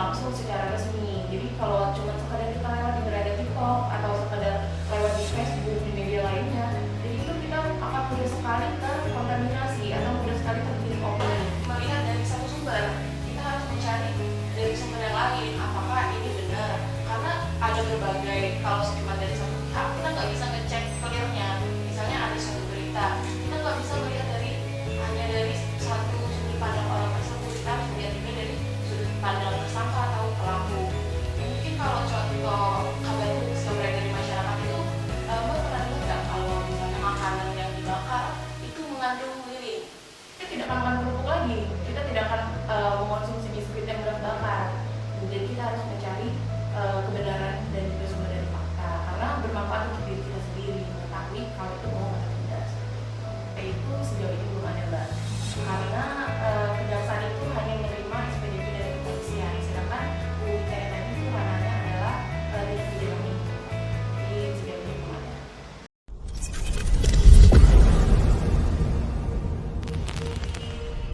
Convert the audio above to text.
langsung secara resmi. Jadi kalau cuma sekadar kita lewat di beranda TikTok atau sekadar lewat di Facebook, di media lainnya, jadi itu kita akan mudah sekali terkontaminasi atau mudah sekali tergiring opini. Melihat dari satu sumber, kita harus mencari dari sumber yang lain apakah ini benar, karena ada berbagai, kalau cuma dari satu pihak kita nggak bisa ngecek clearnya. Misalnya ada suatu berita, kita nggak bisa melihat hanya dari satu sudut pandang orang tersebut, kita harus melihat juga dari sudut pandang tersangka atau pelaku. Mungkin kalau contoh kabar hoax yang beredar di masyarakat itu, Mbak pernah dengar nggak kalau misalnya makanan yang dibakar itu mengandung lilin? Kita tidak akan makan kerupuk lagi, kita tidak akan mengonsumsi biskuit yang berat bakar. Jadi kita harus mencari kebenaran dan juga sumber dari fakta, karena bermanfaat untuk diri kita sendiri.